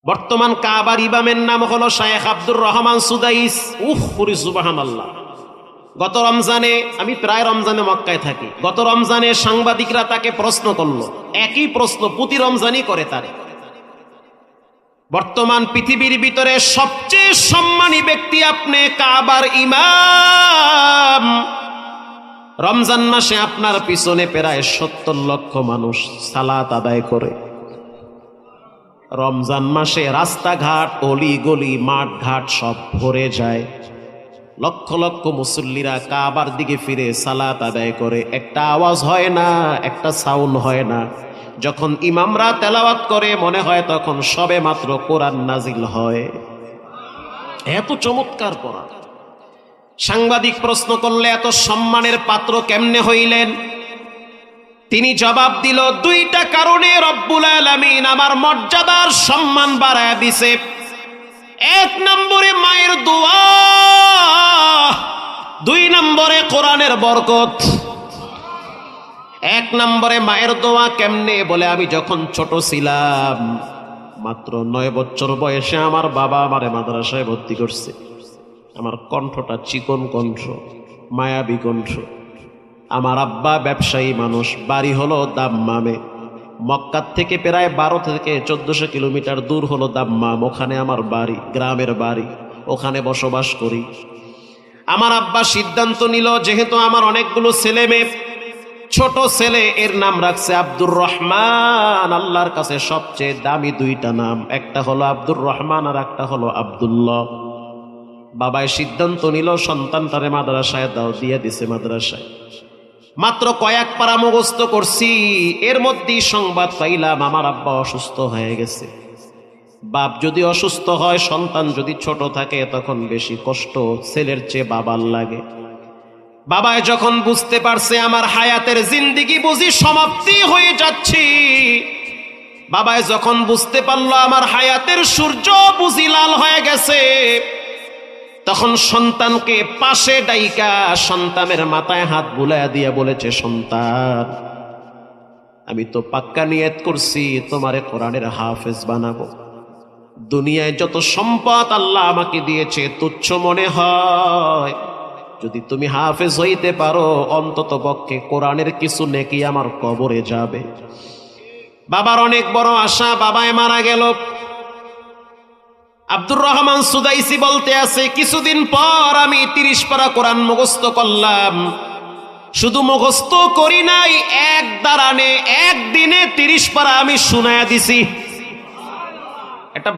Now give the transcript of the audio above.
বর্তমান কাবার ইমামের নাম হলো শায়েখ আব্দুর রহমান সুদাইস। সুবহানাল্লাহ। গত রমজানে, আমি প্রায় রমজানে মক্কায় থাকি, গত রমজানে সাংবাদিকরা তাকে প্রশ্ন করলো, একই প্রশ্ন প্রতি রমজানই করে তারে। বর্তমান পৃথিবীর ভিতরে সবচেয়ে সম্মানী ব্যক্তি আপনি, কাবার ইমাম। রমজান মাসে আপনার পিছনে প্রায় 70 লক্ষ মানুষ সালাত আদায় করে। রমজান মাসে রাস্তাঘাট, অলি গলি, মাঠ ঘাট সব ভরে যায়। লক্ষ লক্ষ মুসল্লিরা কাবার দিকে ফিরে সালাত আদায় করে। একটা আওয়াজ হয় না, একটা সাউন্ড হয় না। যখন ইমামরা তেলাওয়াত করে মনে হয় তখন সবে মাত্র কোরআন নাজিল হয়। এত চমৎকার কোরআন। সাংবাদিক প্রশ্ন করলে এত সম্মানের পাত্র কেমনে হইলেন? তিনি জবাব দিল, দুইটা কারণে রব্বুল আলামিন আমার মর্যাদার সম্মান বাড়ায় দিছে। এক নম্বরে মায়ের দোয়া, 2 নম্বরে কোরআনের বরকত। 1 নম্বরে মায়ের দোয়া কেমনে? বলে আমি যখন ছোট ছিলাম, মাত্র 9 বছর বয়সে আমার বাবা আমারে মাদ্রাসায় ভর্তি করছে। আমার কণ্ঠটা চিকন কণ্ঠ, মায়াবী কণ্ঠ। আমার আব্বা ব্যবসায়ী মানুষ, বাড়ি হলো দাম্মামে। মক্কা থেকে প্রায় 12 থেকে 1400 কিলোমিটার দূর হলো দাম্মাম। ওখানে আমার বাড়ি, গ্রামের বাড়ি, ওখানে বসবাস করি। আমার আব্বা সিদ্ধান্ত নিল, যেহেতু আমার অনেকগুলো ছেলে মেয়ে, ছোট ছেলে এর নাম রাখছে আব্দুর রহমান। আল্লাহর কাছে সবচেয়ে দামি 2টা নাম, একটা হলো আব্দুর রহমান আর একটা হলো আব্দুল্লাহ। বাবাই সিদ্ধান্ত নিল সন্তানটারে মাদ্রাসায় দাও, দিয়ে দিছে মাদ্রাসায়। মাত্র কয়েক পারা মুখস্থ করছি, এর মধ্যেই সংবাদ পাইলাম আমার আব্বা অসুস্থ হয়ে গেছে। বাপ যদি অসুস্থ হয়, সন্তান যদি ছোট থাকে, তখন বেশি কষ্ট ছেলের চেয়ে বাবার লাগে। বাবাই যখন বুঝতে পারছে আমার হায়াতের জিন্দেগি বুঝি সমাপ্তি হয়ে যাচ্ছে, বাবাই যখন বুঝতে পারলো আমার হায়াতের সূর্য বুঝি লাল হয়ে গেছে, তখন সন্তানকে পাশে ডাইকা সন্তানের মাথায় হাত বুলাইয়া দিয়ে বলেছে, সন্তান, আমি তো পাক্কা নিয়ত করছি তোমারে কোরআনের হাফেজ বানাবো। দুনিয়ায় যত সম্পদ আল্লাহ আমাকে দিয়েছে তুচ্ছ মনে হয়, যদি তুমি হাফেজ হইতে পারো অন্তত পক্ষে কোরআনের কিছু নেকি আমার কবরে যাবে। বাবার অনেক বড় আশা, বাবায় মারা গেল। আব্দুর রহমান সুদাইসি বলতে আছে, কিছুদিন পর আমি 30 পারা কোরআন মুখস্থ করলাম। শুধু মুখস্থ করি নাই, এক দাঁড়ানে একদিনে 30 পারা আমি শুনায়া দিছি।